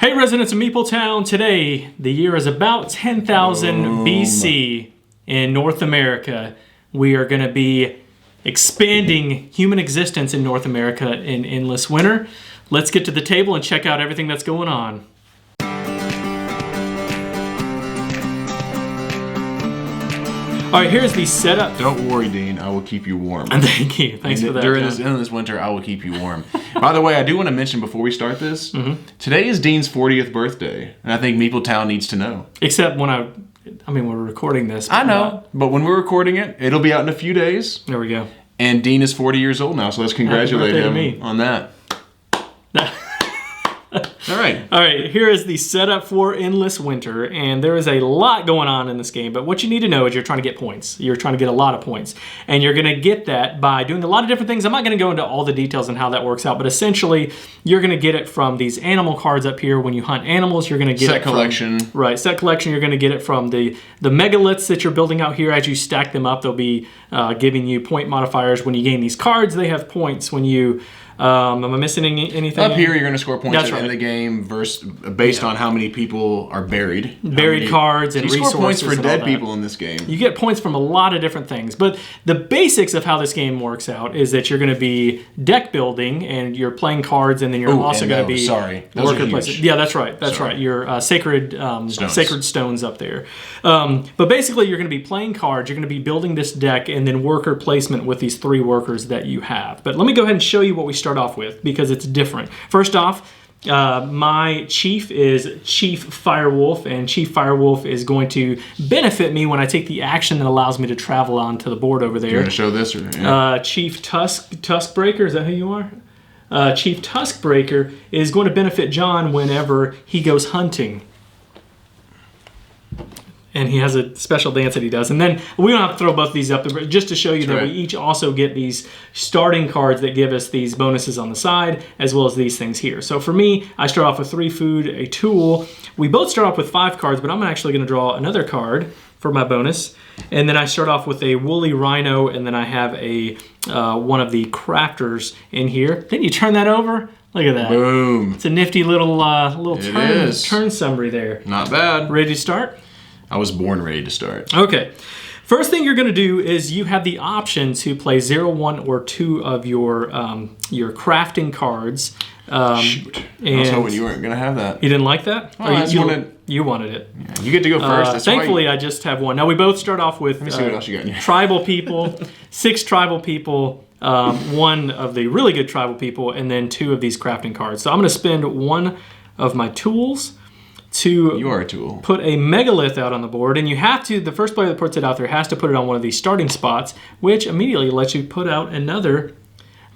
Hey residents of Meeple Town, today the year is about 10,000 BC in North America. We are going to be expanding human existence in North America in endless winter. Let's get to the table and check out everything that's going on. All right, here's the setup. Don't worry, Dean. I will keep you warm. Thank you. Thanks for that, During John. this winter, I will keep you warm. By the way, I do want to mention before we start this, today is Dean's 40th birthday, and I think Meeple Town needs to know. Except when we're recording this. I know, but when we're recording it, it'll be out in a few days. There we go. And Dean is 40 years old now, so let's congratulate him on that. All right, here is the setup for Endless Winter, and there is a lot going on in this game, but what you need to know is you're trying to get points. You're trying to get a lot of points, and you're going to get that by doing a lot of different things. I'm not going to go into all the details on how that works out, but essentially, you're going to get it from these animal cards up here. When you hunt animals, you're going to get set collection. Set collection, you're going to get it from the megaliths that you're building out here. As you stack them up, they'll be giving you point modifiers. When you gain these cards, they have points. When you... am I missing anything? Up here, you're going to score points in the game based on how many people are buried. Buried cards and resources. You score points for dead people in this game. You get points from a lot of different things. But the basics of how this game works out is that you're going to be deck building and you're playing cards, and then you're also going to be... worker places. Yeah, that's right. That's right. Your sacred stones up there. But basically, you're going to be playing cards. You're going to be building this deck and then worker placement with these 3 workers that you have. But let me go ahead and show you what we start off with because it's different. First off, my chief is Chief Firewolf, and Chief Firewolf is going to benefit me when I take the action that allows me to travel onto the board over there. You're going to show this? Or, Chief Tuskbreaker, is that who you are? Chief Tuskbreaker is going to benefit John whenever he goes hunting. And he has a special dance that he does. And then we don't have to throw both these up, but just to show you that we each also get these starting cards that give us these bonuses on the side, as well as these things here. So for me, I start off with 3 food, a tool. We both start off with 5 cards, but I'm actually going to draw another card for my bonus. And then I start off with a woolly rhino, and then I have a one of the crafters in here. Then you turn that over. Look at that. Boom. It's a nifty little turn summary there. Not bad. Ready to start? I was born ready to start. Okay. First thing you're going to do is you have the option to play 0, 1, or 2 of your crafting cards. Shoot. I was hoping you weren't going to have that. You didn't like that? Oh, you wanted it. Yeah, you get to go first. Thankfully, I just have one. Now, we both start off with Let me see what else you got in here. tribal people, 6 tribal people, 1 of the really good tribal people, and then 2 of these crafting cards. So I'm going to spend 1 of my tools to put a megalith out on the board, and you have to, the first player that puts it out there has to put it on one of these starting spots, which immediately lets you put out another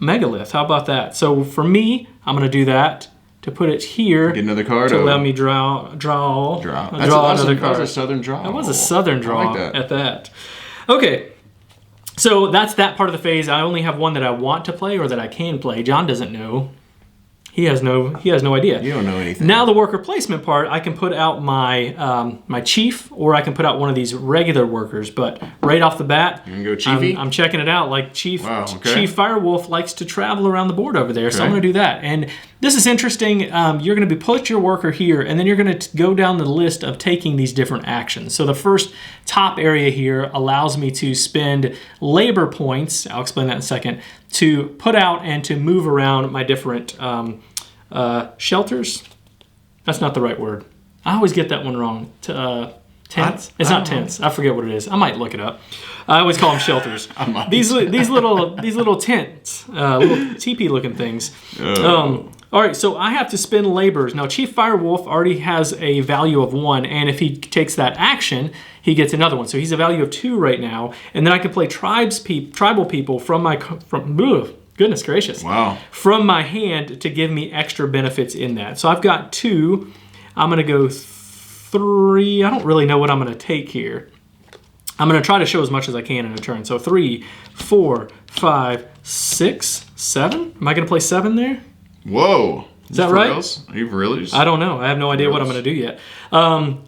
megalith. How about that? So for me, I'm going to do that to put it here. Get another card to allow me draw another card. That was a southern draw. That was a southern draw. I like that. At that. Okay. So that's that part of the phase. I only have one that I want to play or that I can play. John doesn't know. He has no idea. You don't know anything. Now the worker placement part, I can put out my my chief, or I can put out one of these regular workers. But right off the bat, you can go chiefy? I'm checking it out. Like Chief Firewolf likes to travel around the board over there, so I'm going to do that. And this is interesting. You're going to put your worker here, and then you're going to go down the list of taking these different actions. So the first top area here allows me to spend labor points. I'll explain that in a second. To put out and to move around my different shelters. That's not the right word. I always get that one wrong. Tents? It's not tents. I forget what it is. I might look it up. I always call them shelters. These little tents, little teepee looking things. All right, so I have to spend labors. Now, Chief Firewolf already has a value of 1, and if he takes that action, he gets another one. So he's a value of 2 right now, and then I can play tribal people from goodness gracious. Wow. From my hand to give me extra benefits in that. So I've got 2. I'm going to go 3. I don't really know what I'm going to take here. I'm going to try to show as much as I can in a turn. So 3, 4, 5, 6, 7. Am I going to play 7 there? Whoa. Is that right? Are you really? I don't know. I have no idea what I'm going to do yet.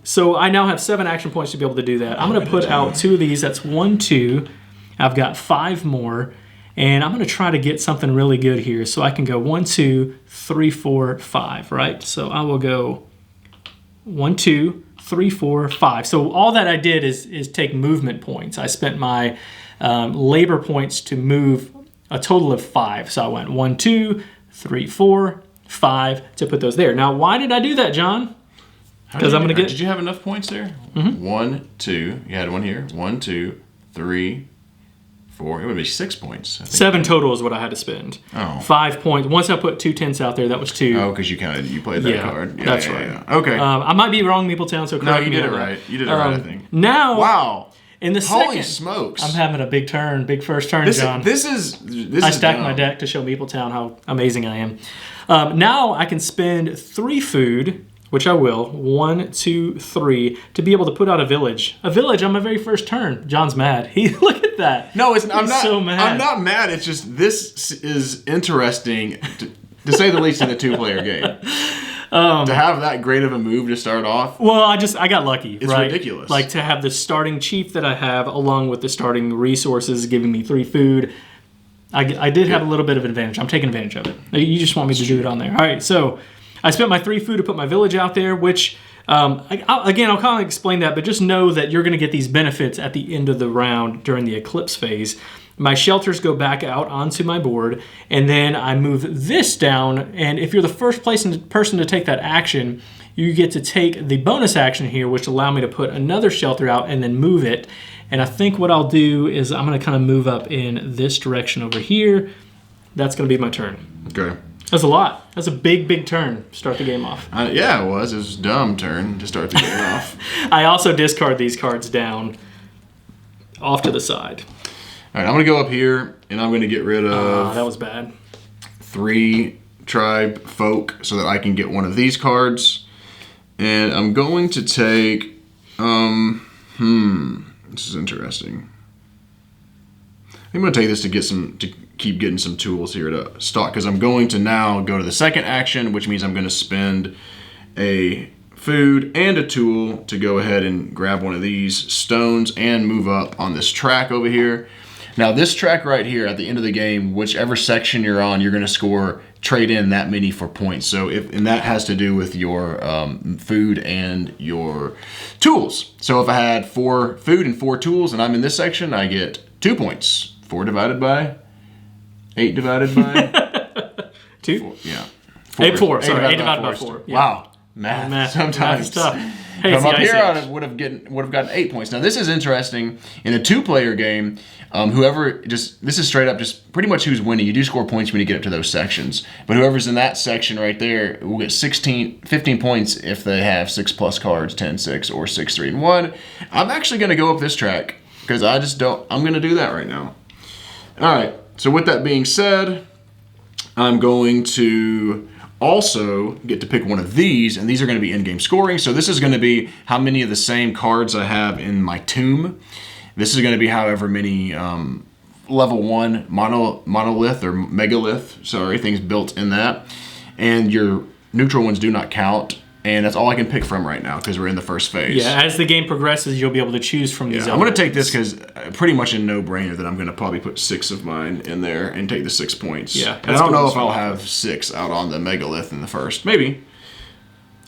So I now have 7 action points to be able to do that. I'm going to put out 2 of these. That's 1, 2. I've got 5 more. And I'm going to try to get something really good here. So I can go 1, 2, 3, 4, 5, right? So I will go 1, 2, 3, 4, 5. So all that I did is take movement points. I spent my labor points to move a total of 5. So I went 1, 2, 3, 4, 5 to put those there. Now, why did I do that, John? Because I'm going to get... Did you have enough points there? Mm-hmm. 1, 2. You had one here. 1, 2, 3, 4. It would be 6 points. I think. 7 total is what I had to spend. Oh. 5 points. Once I put 2 tenths out there, that was 2. Oh, because you played that card. Yeah, that's right. Yeah. Okay. I might be wrong, Meepletown, so correct me. No, you did it right. You did it right, I think. Now... Wow. In the Holy second, smokes! I'm having a big first turn, John. This is I stacked my deck to show Meepletown how amazing I am. Now I can spend 3 food, which I will, 1, 2, 3, to be able to put out a village. A village on my very first turn. John's mad. Look at that. No, I'm not so mad. I'm not mad. It's just this is interesting to say the least in a 2-player game. To have that great of a move to start off. Well, I got lucky. It's ridiculous. Like to have the starting chief that I have, along with the starting resources, giving me 3 food. I did have a little bit of an advantage. I'm taking advantage of it. You just want me to do it on there. All right, so I spent my 3 food to put my village out there, which, I'll kind of explain that, but just know that you're going to get these benefits at the end of the round during the eclipse phase. My shelters go back out onto my board, and then I move this down, and if you're the first person to take that action, you get to take the bonus action here, which allow me to put another shelter out and then move it. And I think what I'll do is I'm going to kind of move up in this direction over here. That's going to be my turn. Okay. That's a lot. That's a big turn to start the game off. Yeah, it was. It was a dumb turn to start the game off. I also discard these cards down off to the side. All right, I'm going to go up here, and I'm going to get rid of... that was bad. 3 tribe folk so that I can get one of these cards. And I'm going to take... this is interesting. I'm going to take this to keep getting some tools here to stock, because I'm going to now go to the second action, which means I'm going to spend a food and a tool to go ahead and grab one of these stones and move up on this track over here. Now this track right here at the end of the game, whichever section you're on, you're going to trade in that many for points. So and that has to do with your food and your tools. So if I had 4 food and 4 tools and I'm in this section, I get 2 points. 4 divided by 8 divided by 2. 4, yeah. 8 divided by 4. Yeah. Wow, math. Sometimes math is tough. Hey, from up here, I would have gotten 8 points. Now this is interesting in a 2-player game. This is straight up just pretty much who's winning. You do score points when you get up to those sections, but whoever's in that section right there will get 15 points if they have 6+ cards, 10, 6, or 6, 3, and 1. I'm actually going to go up this track because I'm going to do that right now. All right. So with that being said, I'm going to also get to pick one of these, and these are going to be in-game scoring. So this is going to be how many of the same cards I have in my tomb. This is going to be however many level 1 monolith or megalith, things built in that. And your neutral ones do not count. And that's all I can pick from right now because we're in the first phase. Yeah, as the game progresses, you'll be able to choose from these. I'm going to take this because pretty much a no-brainer that I'm going to probably put 6 of mine in there and take the 6 points. Yeah, and I don't know if I'll have 6 out on the megalith in the first. Maybe.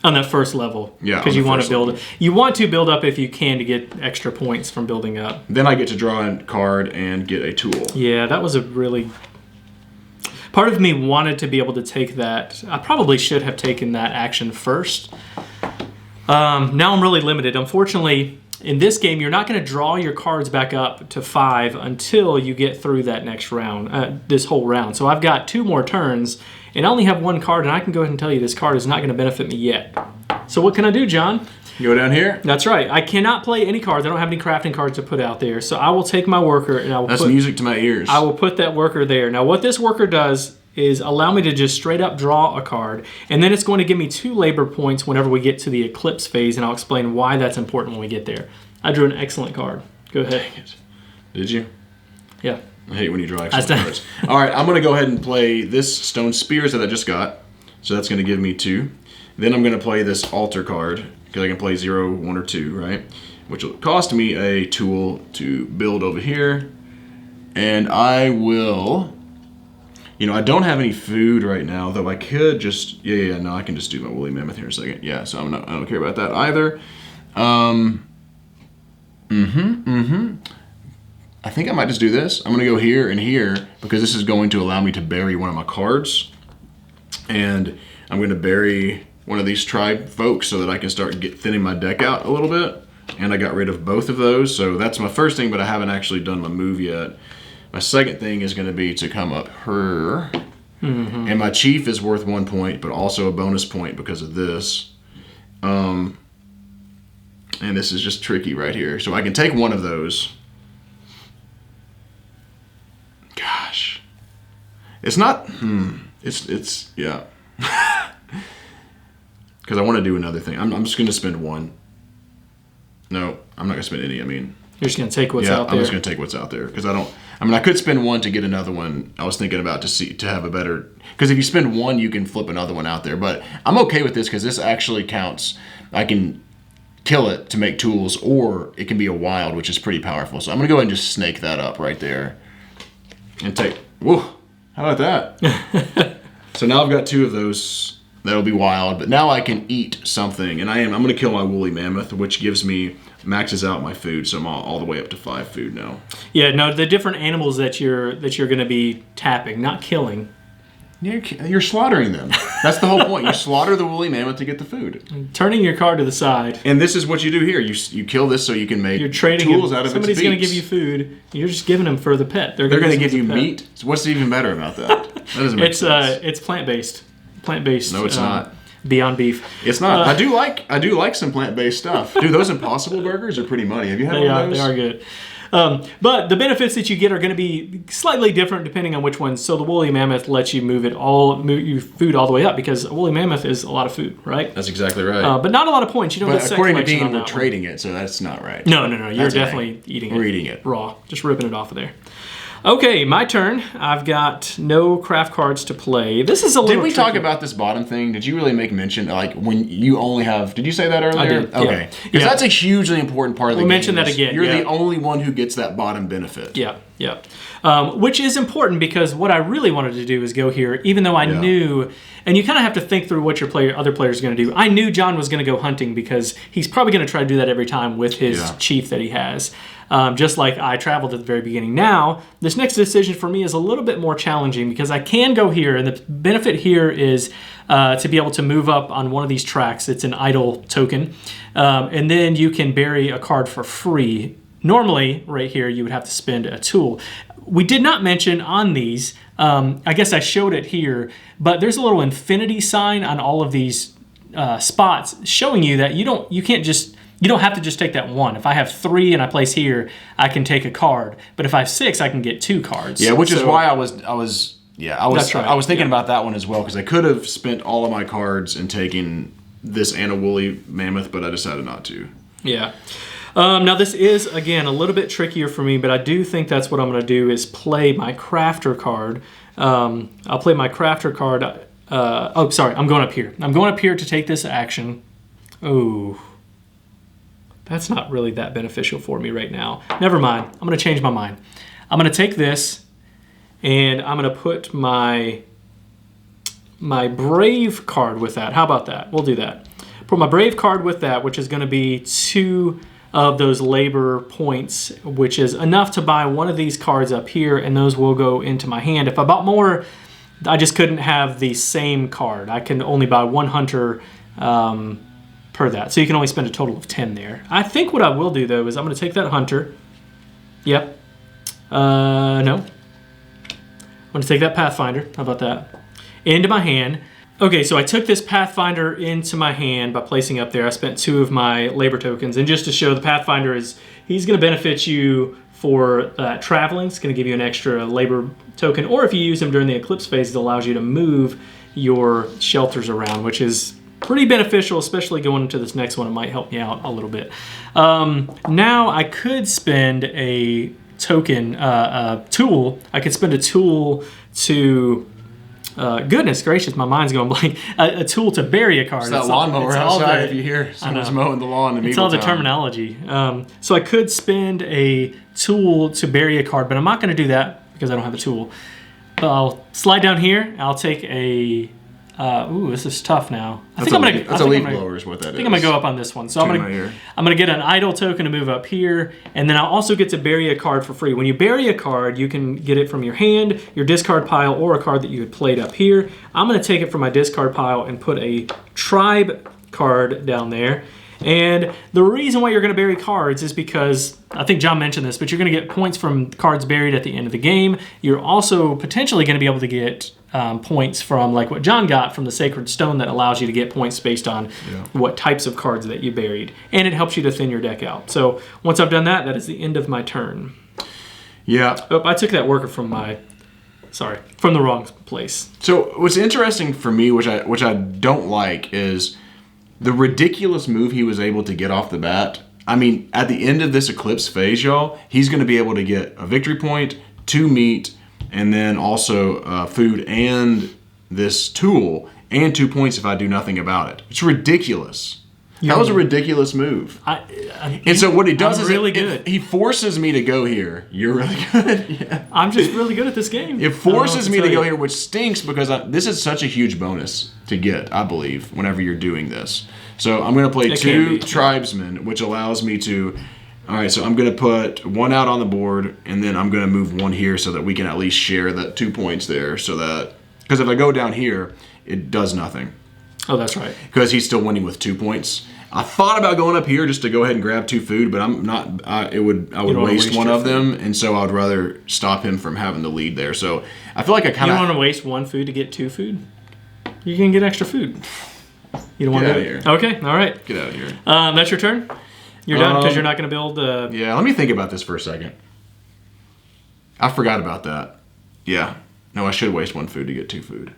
On that first level. Yeah, because you want to build. You want to build up if you can to get extra points from building up. Then I get to draw a card and get a tool. Yeah, that was a really... Part of me wanted to be able to take that. I probably should have taken that action first. Now I'm really limited. Unfortunately, in this game, you're not going to draw your cards back up to 5 until you get through that next round, this whole round. So I've got 2 more turns, and I only have 1 card, and I can go ahead and tell you this card is not going to benefit me yet. So what can I do, John? Go down here? That's right. I cannot play any cards. I don't have any crafting cards to put out there. So I will take my worker and I will That's music to my ears. I will put that worker there. Now what this worker does is allow me to just straight up draw a card, and then it's going to give me 2 labor points whenever we get to the eclipse phase, and I'll explain why that's important when we get there. I drew an excellent card. Go ahead. Did you? Yeah. I hate when you draw excellent cards. All right, I'm going to go ahead and play this stone spears that I just got. So that's going to give me 2. Then I'm going to play this altar card, because I can play 0, 1, or 2, right? Which will cost me a tool to build over here. And I will... I don't have any food right now, though I could just, no, I can just do my woolly mammoth here in a second. Yeah, so I don't care about that either. I think I might just do this. I'm going to go here and here because this is going to allow me to bury one of my cards. And I'm going to bury one of these tribe folks so that I can start thinning my deck out a little bit. And I got rid of both of those. So that's my first thing, but I haven't actually done my move yet. My second thing is going to be to come up here. And my chief is worth 1 point, but also a bonus point because of this. And this is just tricky right here. So I can take one of those. Gosh. It's not, it's yeah. Because I want to do another thing. I'm just going to spend one. No, I'm not going to spend any. I mean, you're just going to take what's out there. I'm just going to take what's out there because I could spend one to get another one. I was thinking about to have a better, because if you spend one, you can flip another one out there. But I'm okay with this because this actually counts. I can kill it to make tools, or it can be a wild, which is pretty powerful. So I'm going to go ahead and just snake that up right there and take. Whoa! How about that? So now I've got 2 of those. That'll be wild, but now I can eat something, and I'm going to kill my woolly mammoth, which maxes out my food, so I'm all the way up to 5 food now. Yeah, no, the different animals that you're going to be tapping, not killing. You're slaughtering them. That's the whole point. You slaughter the woolly mammoth to get the food. Turning your card to the side. And this is what you do here. You kill this so you can make tools out of its beaks. Somebody's going to give you food. You're just giving them for the pet. They're going to give you meat. So what's even better about that? That doesn't make sense. It's plant-based. Plant-based. No, it's not. Beyond Beef. It's not. I do like some plant-based stuff. Dude, those Impossible Burgers are pretty money. Have you had one of those? They are good. But the benefits that you get are going to be slightly different depending on which ones. So the woolly mammoth lets you move your food all the way up because a woolly mammoth is a lot of food, right? That's exactly right. But not a lot of points. You don't get set according to collection Dean, we're trading it, so that's not right. No. You're definitely eating it. We're eating it raw, just ripping it off of there. Okay, my turn. I've got no craft cards to play. This is a little. Did we tricky. talk about this bottom thing? Did you really make mention, like, when you only have... Did you say that earlier? I did, okay. Because that's a hugely important part of the game. We'll mention that again. You're the only one who gets that bottom benefit. Yeah. Which is important because what I really wanted to do is go here, even though I knew... And you kind of have to think through what your other players are going to do. I knew John was going to go hunting because he's probably going to try to do that every time with his chief that he has. Just like I traveled at the very beginning. Now, this next decision for me is a little bit more challenging because I can go here, and the benefit here is to be able to move up on one of these tracks. It's an idle token, and then you can bury a card for free. Normally, right here, you would have to spend a tool. We did not mention on these, I guess I showed it here, but there's a little infinity sign on all of these spots showing you that you don't have to just take that one. If I have 3 and I place here, I can take a card. But if I have 6, I can get 2 cards. Yeah, which is why I was thinking about that one as well, because I could have spent all of my cards and taken this and a woolly mammoth, but I decided not to. Yeah. Now this is, again, a little bit trickier for me, but I do think that's what I'm going to do is play my crafter card. I'll play my crafter card. I'm going up here. I'm going up here to take this action. Oh, that's not really that beneficial for me right now. Never mind. I'm going to change my mind. I'm going to take this, and I'm going to put my Brave card with that. How about that? We'll do that. Put my Brave card with that, which is going to be 2 of those labor points, which is enough to buy one of these cards up here, and those will go into my hand. If I bought more, I just couldn't have the same card. I can only buy 1 hunter per that. So you can only spend a total of 10 there. I think what I will do, though, is I'm going to take that hunter. Yep. No. I'm going to take that Pathfinder. How about that? Into my hand. Okay, so I took this Pathfinder into my hand by placing up there. I spent 2 of my labor tokens. And just to show, the Pathfinder he's going to benefit you for traveling. It's going to give you an extra labor token. Or if you use him during the eclipse phase, it allows you to move your shelters around, which is pretty beneficial, especially going into this next one. It might help me out a little bit. Now I could spend a token, tool. I could spend a tool to... goodness gracious, my mind's going blank. A tool to bury a card. It's that lawnmower outside if you hear someone's mowing the lawn in It's all the terminology. So I could spend a tool to bury a card, but I'm not going to do that because I don't have the tool. I'll slide down here. I'll take a... ooh, this is tough now. That's a leaf blower is what that is. I think I'm going to go up on this one. So I'm going to get an idle token to move up here, and then I'll also get to bury a card for free. When you bury a card, you can get it from your hand, your discard pile, or a card that you had played up here. I'm going to take it from my discard pile and put a tribe card down there. And the reason why you're going to bury cards is because, I think John mentioned this, but you're going to get points from cards buried at the end of the game. You're also potentially going to be able to get points from, like what John got from the Sacred Stone, that allows you to get points based on what types of cards that you buried. And it helps you to thin your deck out. So once I've done that, that is the end of my turn. Yeah. Oh, I took that worker from the wrong place. So what's interesting for me, which I don't like, is the ridiculous move he was able to get off the bat. I mean, at the end of this Eclipse phase, y'all, he's going to be able to get a victory point, 2 meat, and then also food and this tool, and 2 points if I do nothing about it. It's ridiculous. That was a ridiculous move. And so what he does is really good. He forces me to go here. You're really good. Yeah. I'm just really good at this game. It forces me to go here, which stinks because this is such a huge bonus to get, I believe, whenever you're doing this. So I'm going to play 2 tribesmen, which allows me to... All right, so I'm going to put 1 out on the board, and then I'm going to move 1 here so that we can at least share that 2 points there. So that... Because if I go down here, it does nothing. Oh, that's right. Because he's still winning with 2 points. I thought about going up here just to go ahead and grab 2 food, but I'm not. I would waste one of them, and so I would rather stop him from having the lead there. So I feel like I kind of. You don't want to waste 1 food to get 2 food? You can get extra food. You don't want to get out of here. Okay, all right. Get out of here. That's your turn. You're done because you're not going to build. Yeah, let me think about this for a second. I forgot about that. Yeah, no, I should waste 1 food to get 2 food.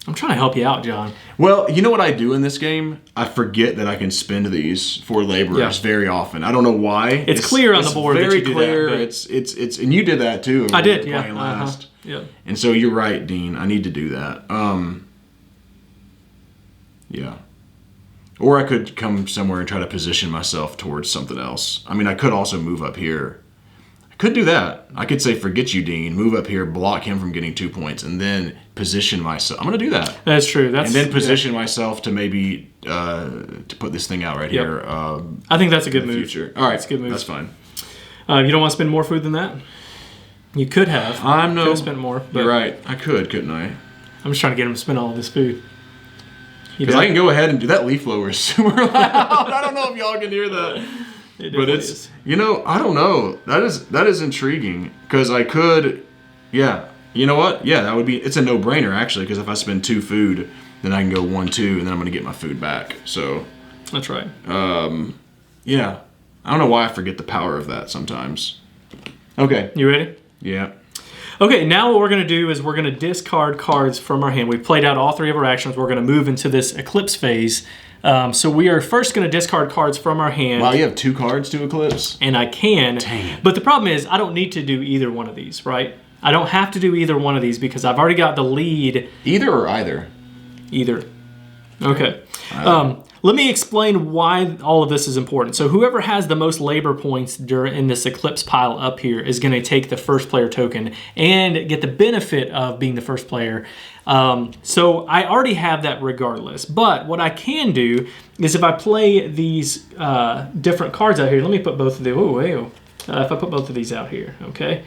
I'm trying to help you out, John. Well, you know what I do in this game? I forget that I can spend these for laborers very often. I don't know why. It's clear on the board very that you clear. do that. It's and you did that too. I did, yeah. Last. Yeah. And so you're right, Dean. I need to do that. Yeah. Or I could come somewhere and try to position myself towards something else. I mean, I could also move up here. I could do that. I could say, forget you, Dean. Move up here, block him from getting 2 points, and then position myself. I'm going to do that. That's true. And then position myself to maybe to put this thing out right here. I think that's a good move. Future. All right. That's a good move. That's fine. You don't want to spend more food than that? You could have. Could have spent more. You're right. I could, couldn't I? I'm just trying to get him to spend all of this food. Because I can go ahead and do that. Leaf blower is super loud. I don't know if y'all can hear that. But it's, I don't know. That is intriguing because I could, you know what? Yeah, that would be, it's a no-brainer actually because if I spend 2 food, then I can go 1, 2, and then I'm going to get my food back. So. That's right. Yeah. I don't know why I forget the power of that sometimes. Okay. You ready? Yeah. Okay, now what we're going to do is we're going to discard cards from our hand. We've played out all 3 of our actions. We're going to move into this Eclipse phase. So we are first going to discard cards from our hand. Wow, you have 2 cards to Eclipse? And I can. Dang. But the problem is I don't need to do either one of these, right? I don't have to do either one of these because I've already got the lead. Either or either? Either. Okay. Let me explain why all of this is important. So whoever has the most labor points in this Eclipse pile up here is going to take the first player token and get the benefit of being the first player. So I already have that regardless. But what I can do is if I play these different cards out here, let me put both of them. If I put both of these out here, okay?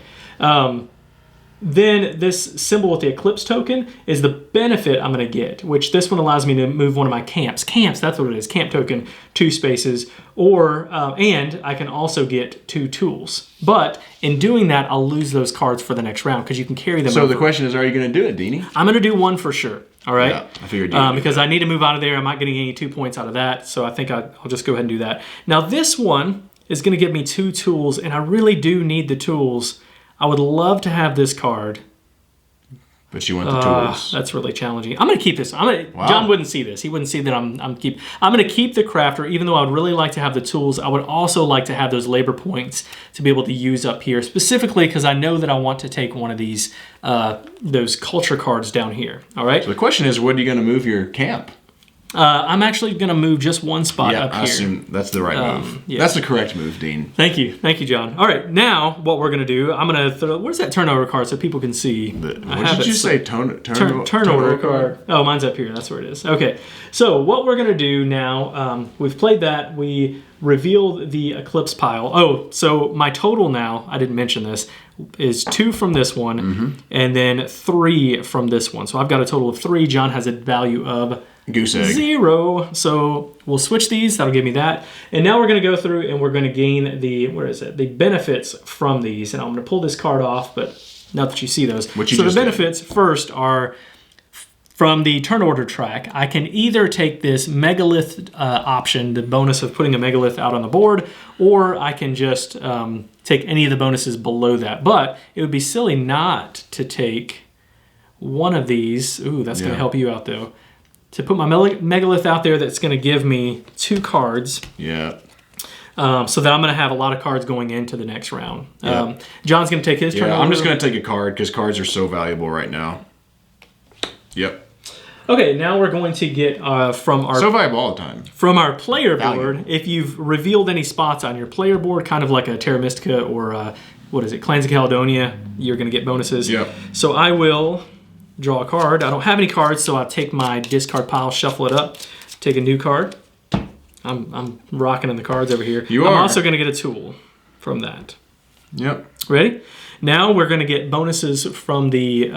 Then this symbol with the Eclipse token is the benefit I'm going to get, which this one allows me to move one of my camps. Camps, that's what it is. Camp token, 2 spaces. And I can also get 2 tools. But in doing that, I'll lose those cards for the next round because you can carry them over. So the question is, are you going to do it, Deanie? I'm going to do 1 for sure. All right? Yeah, I figured you because I need to move out of there. I'm not getting any 2 points out of that. So I think I'll just go ahead and do that. Now this one is going to give me 2 tools, and I really do need the tools. I would love to have this card. But you want the tools. That's really challenging. I'm going to keep this. John wouldn't see this. He wouldn't see that I'm going to keep the crafter, even though I would really like to have the tools. I would also like to have those labor points to be able to use up here, specifically because I know that I want to take one of these, those culture cards down here. All right? So the question is, where are you going to move your camp? I'm actually going to move just one spot up here. I assume that's the right move. Yeah. That's the correct move, Dean. Thank you, John. All right, now what we're going to do, I'm going to throw. Where's that turnover card so people can see? What did you say? Turnover card. Oh, mine's up here. That's where it is. Okay, so what we're going to do now, we've played that. We revealed the Eclipse pile. Oh, so my total now, I didn't mention this, is 2 from this one, and then 3 from this one. So I've got a total of 3. John has a value of goose egg. 0. So we'll switch these. That'll give me that. And now we're going to go through and we're going to gain the, the benefits from these. And I'm going to pull this card off, but not that you see those. So the benefits first are from the turn order track. I can either take this megalith option, the bonus of putting a megalith out on the board, or I can just take any of the bonuses below that. But it would be silly not to take one of these. Ooh, that's going to help you out though. To put my megalith out there, that's going to give me 2 cards. Yeah. So that I'm going to have a lot of cards going into the next round. John's going to take his turn. I'm just going to take a card because cards are so valuable right now. Yep. Okay, now we're going to get from our so valuable all the time. From our player board. If you've revealed any spots on your player board, kind of like a Terra Mystica or Clans of Caledonia, you're going to get bonuses. Yep. So I will draw a card. I don't have any cards, so I'll take my discard pile, shuffle it up, take a new card. I'm rocking in the cards over here. I'm also going to get a tool from that. Yep. Ready? Now we're going to get bonuses from the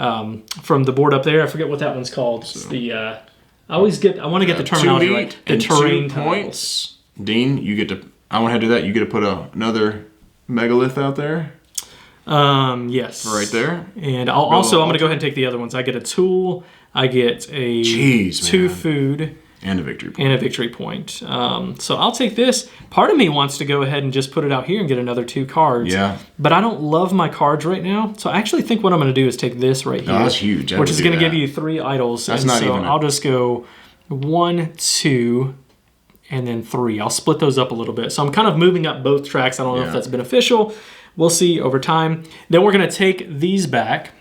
board up there. I forget what that one's called. It's the I want to get the terminology right. The terrain 2 points. Dean, you get to. I want to do that. You get to put another megalith out there. Yes. Right there. And I'm going to go ahead and take the other ones. I get a tool. I get a 2 food. And a victory point. So I'll take this. Part of me wants to go ahead and just put it out here and get another 2 cards. Yeah. But I don't love my cards right now. So I actually think what I'm going to do is take this right here. Oh, that's huge. Which is going to give you 3 idols. That's not even. I'll just go 1, 2, and then 3. I'll split those up a little bit. So I'm kind of moving up both tracks. I don't know if that's beneficial. We'll see over time. Then we're going to take these back.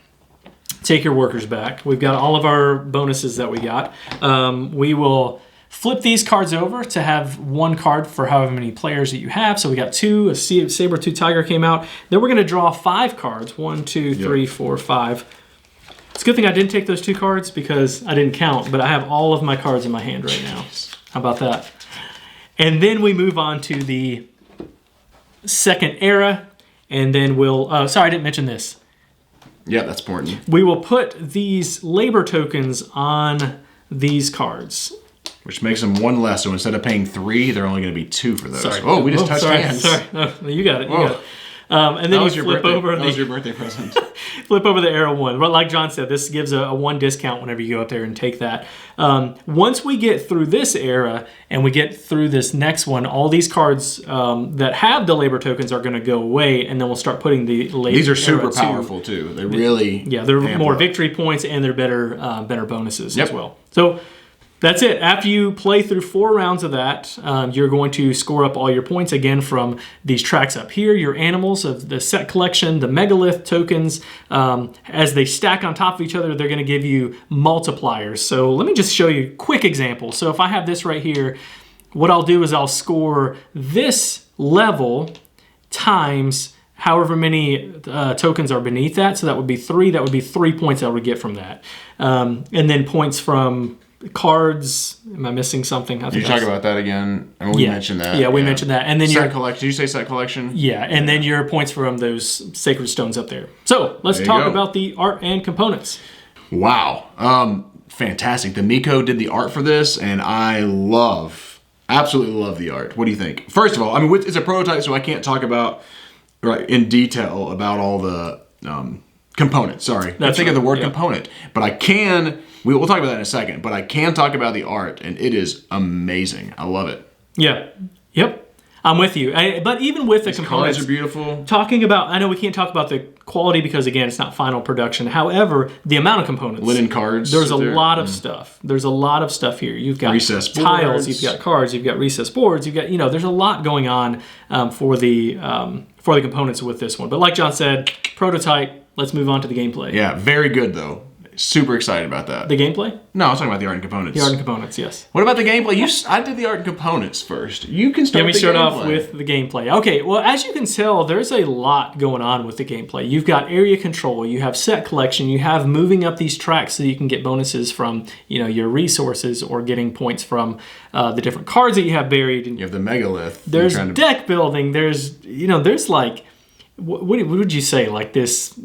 Take your workers back. We've got all of our bonuses that we got. We will flip these cards over to have 1 card for however many players that you have. So we got 2. A saber-tooth tiger came out. Then we're going to draw 5 cards. 1, 2, 3, 4, 5. It's a good thing I didn't take those 2 cards because I didn't count, but I have all of my cards in my hand right now. How about that? And then we move on to the second era. And then we'll... sorry, I didn't mention this. Yeah, that's important. We will put these labor tokens on these cards. Which makes them 1 less. So instead of paying 3, they're only going to be 2 for those. Sorry. Oh, we just touched hands. Sorry. No, you got it. You got it. And then you flip over. That was your birthday present. Flip over the arrow 1. But like John said, this gives a 1 discount whenever you go up there and take that. Once we get through this era and we get through this next one, all these cards that have the labor tokens are going to go away, and then we'll start putting the labor. These are super powerful too. They really they're more victory points and they're better bonuses as well. So. That's it. After you play through 4 rounds of that, you're going to score up all your points again from these tracks up here, your animals of the set collection, the megalith tokens. As they stack on top of each other, they're going to give you multipliers. So let me just show you a quick example. So if I have this right here, what I'll do is I'll score this level times however many tokens are beneath that. So that would be 3. That would be 3 points I would get from that. And then points from... cards. Am I missing something? Did you talk about that again? I mean, we mentioned that. Yeah, we mentioned that. And then set collection. Did you say set collection? Yeah, and then your points from those sacred stones up there. So let's talk about the art and components. Wow, fantastic! The Miko did the art for this, and I absolutely love the art. What do you think? First of all, I mean, it's a prototype, so I can't talk about in detail about all the components. Sorry, I think of the word component, but I can. We'll talk about that in a second, but I can talk about the art, and it is amazing. I love it. Yeah. Yep. I'm with you. But even with the components... cards are beautiful. Talking about... I know we can't talk about the quality because, again, it's not final production. However, the amount of components... linen cards. There's a lot of stuff. There's a lot of stuff here. You've got recess tiles, boards. you've got cards, you've got recess boards, you've got... there's a lot going on for the components with this one. But like John said, prototype. Let's move on to the gameplay. Yeah, very good, though. Super excited about that. The gameplay? No, I was talking about the art and components. The art and components, yes. What about the gameplay? I did the art and components first. You can start. Let me start off with the gameplay. Okay, well, as you can tell, there's a lot going on with the gameplay. You've got area control, you have set collection, you have moving up these tracks so you can get bonuses from your resources or getting points from the different cards that you have buried. You have the megalith. There's deck building. There's like, what would you say? Like this,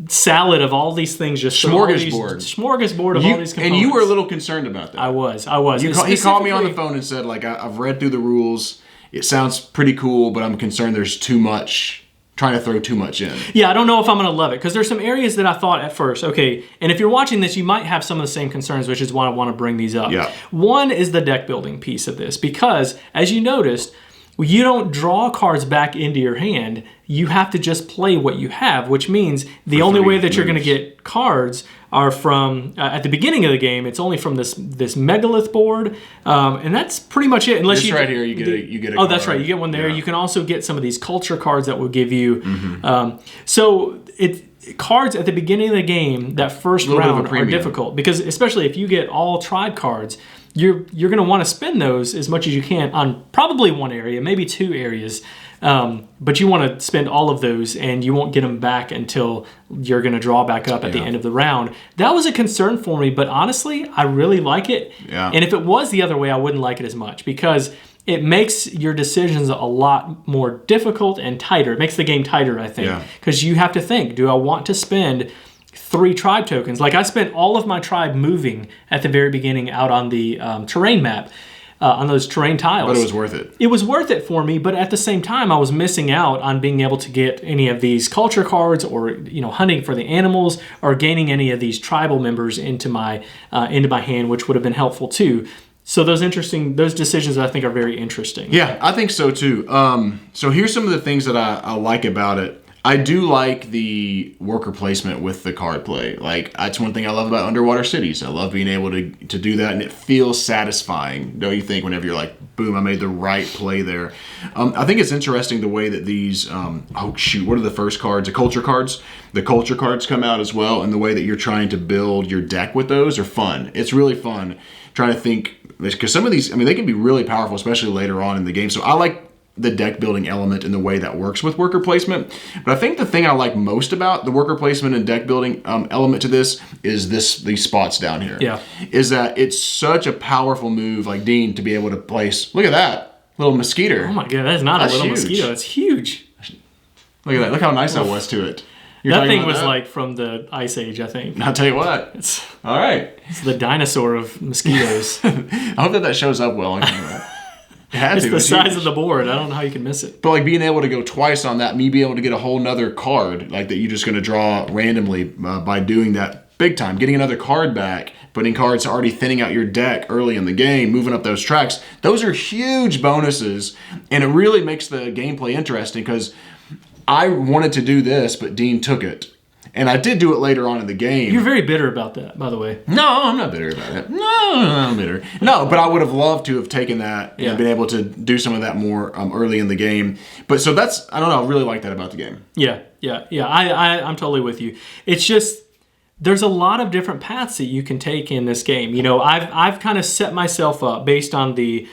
salad of all these things, just smorgasbord of all these components. And you were a little concerned about that. I was. He called me on the phone and said, like, I've read through the rules. It sounds pretty cool, but I'm concerned there's too much, trying to throw too much in. Yeah, I don't know if I'm going to love it, because there's some areas that I thought at first, okay, and if you're watching this, you might have some of the same concerns, which is why I want to bring these up. Yeah. One is the deck building piece of this, because, as you noticed, you don't draw cards back into your hand. You have to just play what you have, which means the only way that you're going to get cards are from, at the beginning of the game, it's only from this megalith board, and that's pretty much it. Unless right here, you get a card. That's right, you get one there. Yeah. You can also get some of these culture cards that will give you, so cards at the beginning of the game, that first round are difficult, because especially if you get all tribe cards, you're going to want to spend those as much as you can on probably one area, maybe two areas, but you want to spend all of those, and you won't get them back until you're going to draw back up at the end of the round. That was a concern for me, but honestly, I really like it. Yeah. And if it was the other way, I wouldn't like it as much, because it makes your decisions a lot more difficult and tighter. It makes the game tighter, I think, because you have to think, do I want to spend 3 tribe tokens? Like, I spent all of my tribe moving at the very beginning out on the terrain map, on those terrain tiles. But it was worth it. It was worth it for me, but at the same time, I was missing out on being able to get any of these culture cards, or hunting for the animals, or gaining any of these tribal members into my hand, which would have been helpful too. So those decisions, I think, are very interesting. Yeah, I think so too. So here's some of the things that I like about it. I do like the worker placement with the card play. Like, that's one thing I love about Underwater Cities. I love being able to do that, and it feels satisfying, don't you think, whenever you're like, boom, I made the right play there. I think it's interesting the way that these, what are the first cards? The culture cards. The culture cards come out as well, and the way that you're trying to build your deck with those are fun. It's really fun trying to think, because some of these, they can be really powerful, especially later on in the game. So I like the deck building element and the way that works with worker placement. But I think the thing I like most about the worker placement and deck building element to this is these spots down here. Yeah. Is that it's such a powerful move, like Dean, to be able to place, look at that, little mosquito. Oh my God, that's not a little mosquito, it's huge. Look at that, look how nice I was to it. That thing was like from the Ice Age, I think. I'll tell you what. All right. It's the dinosaur of mosquitoes. I hope that shows up well on camera. It's the size of the board. I don't know how you can miss it. But like being able to go twice on that, me being able to get a whole nother card like that you're just going to draw randomly by doing that big time. Getting another card back, putting cards already thinning out your deck early in the game, moving up those tracks. Those are huge bonuses, and it really makes the gameplay interesting, because I wanted to do this, but Dean took it. And I did do it later on in the game. You're very bitter about that, by the way. No, I'm not bitter about it. No, I'm bitter. No, but I would have loved to have taken that and been able to do some of that more early in the game. But so that's, I don't know, I really like that about the game. Yeah. I'm totally with you. It's just, there's a lot of different paths that you can take in this game. I've kind of set myself up based on the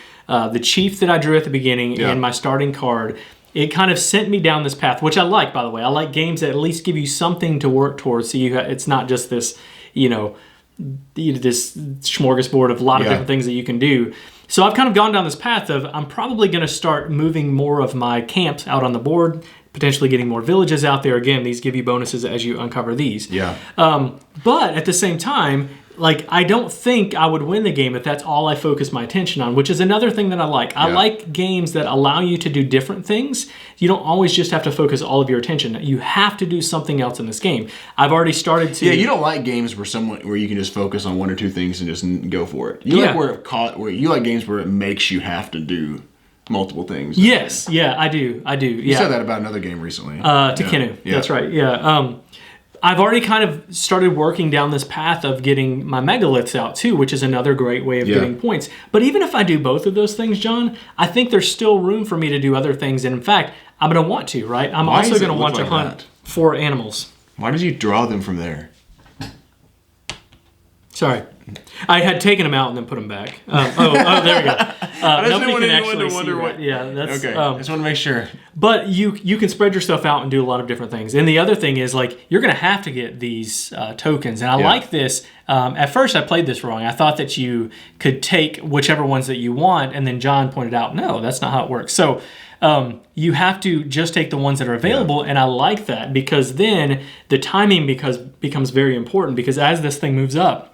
chief that I drew at the beginning and my starting card. It kind of sent me down this path, which I like, by the way. I like games that at least give you something to work towards, so it's not just this, this smorgasbord of a lot of different things that you can do. So I've kind of gone down this path of, I'm probably going to start moving more of my camps out on the board, potentially getting more villages out there. Again, these give you bonuses as you uncover these. Yeah. But at the same time, like, I don't think I would win the game if that's all I focus my attention on, which is another thing that I like. I like games that allow you to do different things. You don't always just have to focus all of your attention. You have to do something else in this game. I've already started to... Yeah, you don't like games where you can just focus on one or two things and just go for it. You like games where it makes you have to do multiple things. Yes, I do. You said that about another game recently. Tekenu. Yeah. That's right. Yeah. I've already kind of started working down this path of getting my megaliths out too, which is another great way of getting points. But even if I do both of those things, John, I think there's still room for me to do other things. And in fact, I'm going to want to, right? I'm also going to want to hunt for animals. Why did you draw them from there? Sorry. I had taken them out and then put them back. There we go. Nobody can actually see that. Yeah, that's okay. I just want to make sure. But you can spread yourself out and do a lot of different things. And the other thing is, like, you're going to have to get these tokens. And I like this. At first, I played this wrong. I thought that you could take whichever ones that you want, and then John pointed out, no, that's not how it works. So you have to just take the ones that are available, and I like that because then the timing becomes very important because as this thing moves up,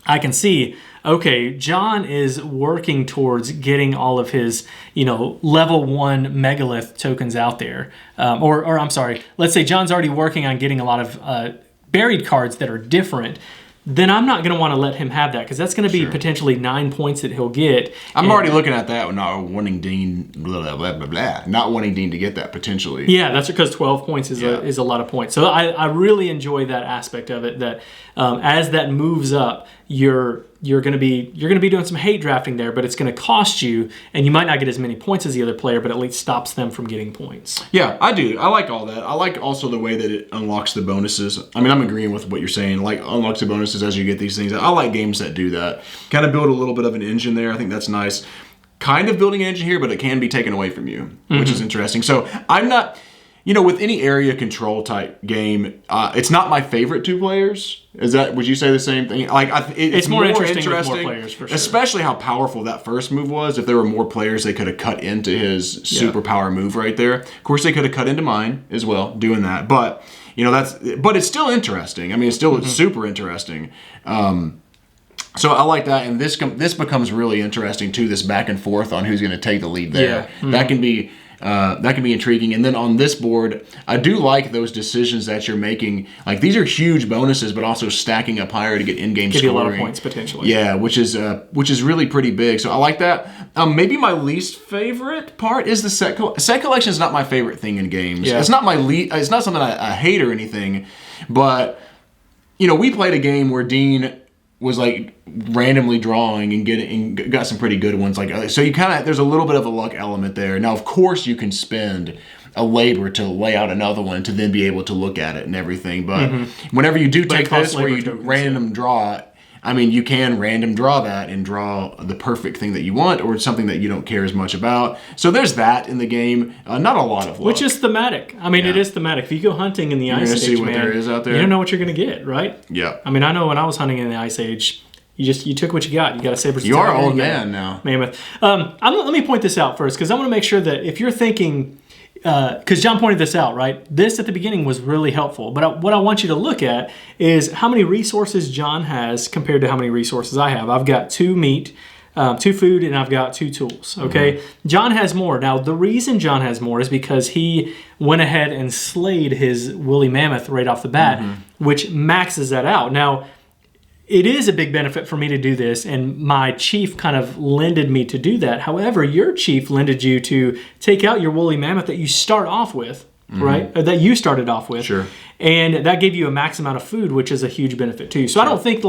I can see, okay, John is working towards getting all of his, level 1 megalith tokens out there. Or I'm sorry, let's say John's already working on getting a lot of buried cards that are different. Then I'm not going to want to let him have that because that's going to be potentially 9 points that he'll get. I'm already looking at that, not wanting Dean, blah, blah, blah, blah, not wanting Dean to get that potentially. Yeah, that's because 12 points is a lot of points. So I really enjoy that aspect of it. That as that moves up, you're going to be doing some hate drafting there, but it's going to cost you, and you might not get as many points as the other player, but at least stops them from getting points. Yeah, I do. I like all that. I like also the way that it unlocks the bonuses. I mean, I'm agreeing with what you're saying. Like, unlocks the bonuses as you get these things. I like games that do that. Kind of build a little bit of an engine there. I think that's nice. Kind of building an engine here, but it can be taken away from you, which is interesting. So I'm not... with any area control type game, it's not my favorite 2 players. Would you say the same thing? Like, it's more interesting with more players, for sure. Especially how powerful that first move was. If there were more players, they could have cut into his superpower move right there. Of course, they could have cut into mine as well, doing that. But but it's still interesting. I mean, it's still super interesting. So I like that, and this becomes really interesting too. This back and forth on who's going to take the lead there. Yeah. That can be. Intriguing. And then on this board, I do like those decisions that you're making. Like, these are huge bonuses, but also stacking up higher to get in-game scoring. Give you a lot of points, potentially. Yeah, which is really pretty big. So I like that. Maybe my least favorite part is the set collection is not my favorite thing in games. Yeah. It's not it's not something I hate or anything, but, we played a game where Dean was like randomly drawing and got some pretty good ones. Like, so you there's a little bit of a luck element there. Now, of course, you can spend a labor to lay out another one to then be able to look at it and everything. But whenever you do take this where you random draw, I mean, you can random draw that and draw the perfect thing that you want or something that you don't care as much about. So there's that in the game. Not a lot of luck. Which is thematic. I mean, it is thematic. If you go hunting in the Ice Age, see what there is out there. You don't know what you're going to get, right? Yeah. I mean, I know when I was hunting in the Ice Age, you took what you got. You got a saber. You are an old man now. Mammoth. Let me point this out first because I want to make sure that if you're thinking... because John pointed this out, right? This at the beginning was really helpful. But what I want you to look at is how many resources John has compared to how many resources I have. I've got 2 meat, 2 food, and I've got 2 tools, okay? John has more. Now, the reason John has more is because he went ahead and slayed his woolly mammoth right off the bat, which maxes that out. Now, it is a big benefit for me to do this, and my chief kind of lended me to do that. However, your chief lended you to take out your woolly mammoth that you start off with, right? Or that you started off with. Sure. And that gave you a max amount of food, which is a huge benefit too. So I don't think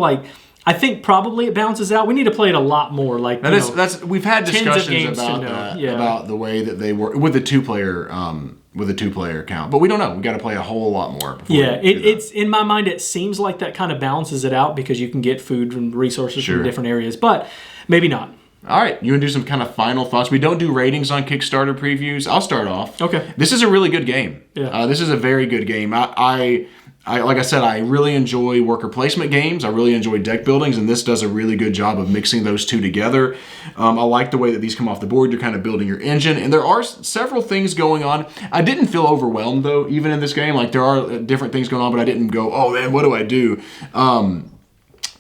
I think probably it balances out. We need to play it a lot more. Like we've had discussions about that, about the way that they work with the 2-player count, but we don't know. We got to play a whole lot more. It's in my mind. It seems like that kind of balances it out because you can get food and resources from different areas, but maybe not. All right, you want to do some kind of final thoughts? We don't do ratings on Kickstarter previews. I'll start off. Okay. This is a really good game. Yeah. This is a very good game. I like I said, I really enjoy worker placement games. I really enjoy deck buildings, and this does a really good job of mixing those two together. I like the way that these come off the board. You're kind of building your engine, and there are several things going on. I didn't feel overwhelmed, though, even in this game. Like, there are different things going on, but I didn't go, oh, man, what do I do?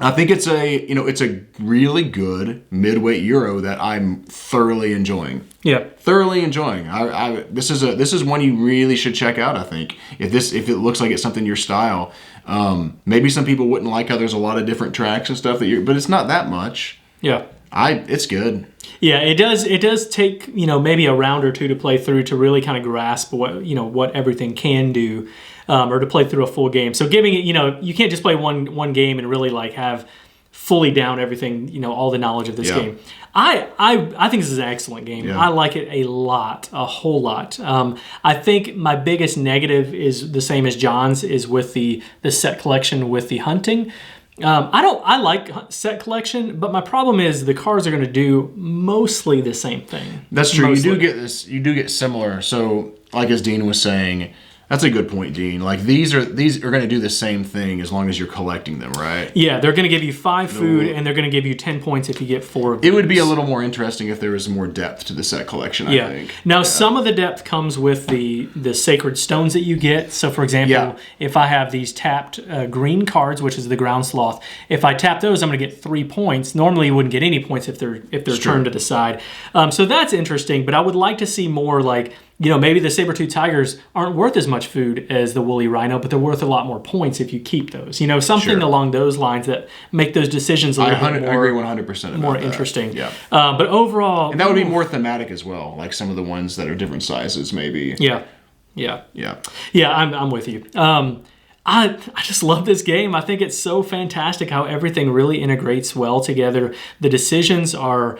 I think it's a really good midweight Euro that I'm thoroughly enjoying. Yeah, thoroughly enjoying. This is one you really should check out. I think if it looks like it's something your style. Maybe some people wouldn't like how there's a lot of different tracks and stuff but it's not that much. Yeah, it's good. Yeah, it does take maybe a round or two to play through to really kind of grasp what everything can do. Or to play through a full game. So giving it, you can't just play one game and really like have fully down everything, all the knowledge of this game. I think this is an excellent game. Yeah. I like it a whole lot. I think my biggest negative is the same as John's, is with the set collection with the hunting. I like set collection, but my problem is the cards are going to do mostly the same thing. That's true. Mostly. You do get this. You do get similar. So, like as Dean was saying, that's a good point, Dean. Like these are going to do the same thing as long as you're collecting them, right? Yeah, they're going to give you 5 food, and they're going to give you 10 points if you get 4 of these. It would be a little more interesting if there was more depth to the set collection, I think. Now, some of the depth comes with the sacred stones that you get. So, for example, if I have these tapped green cards, which is the ground sloth, if I tap those, I'm going to get 3 points. Normally, you wouldn't get any points if they're turned to the side. So that's interesting, but I would like to see more like, maybe the saber-tooth tigers aren't worth as much food as the woolly rhino, but they're worth a lot more points if you keep those. Something along those lines that make those decisions a little bit more. I agree 100% more that. interesting. Yeah. But overall, and that would be more thematic as well, like some of the ones that are different sizes, maybe. Yeah. I'm with you. I just love this game. I think it's so fantastic how everything really integrates well together. The decisions are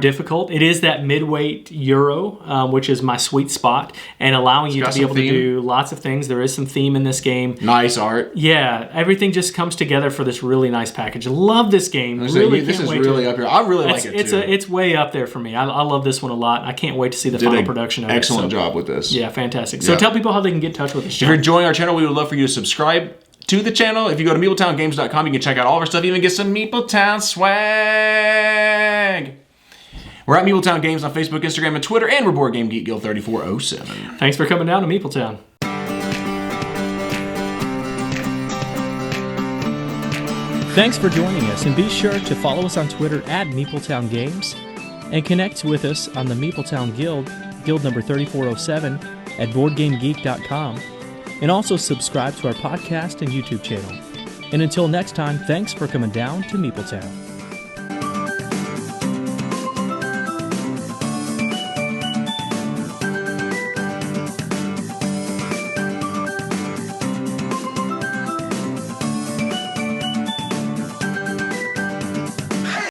difficult. It is that midweight Euro, which is my sweet spot, and allowing you to be able to do lots of things. There is some theme in this game. Nice art. Yeah, everything just comes together for this really nice package. Love this game. This is really up here. I really like it too. It's way up there for me. I love this one a lot. I can't wait to see the final production of it. Excellent job with this. Yeah, fantastic. So tell people how they can get in touch with us. If you're enjoying our channel, we would love for you to subscribe to the channel. If you go to MeepleTownGames.com, you can check out all of our stuff, even get some Meepletown swag. We're at Meepletown Games on Facebook, Instagram, and Twitter, and we're Board Game Geek Guild 3407. Thanks for coming down to Meepletown. Thanks for joining us, and be sure to follow us on Twitter at Meepletown Games, and connect with us on the Meepletown Guild, Guild number 3407, at BoardGameGeek.com. And also subscribe to our podcast and YouTube channel. And until next time, thanks for coming down to Meepletown.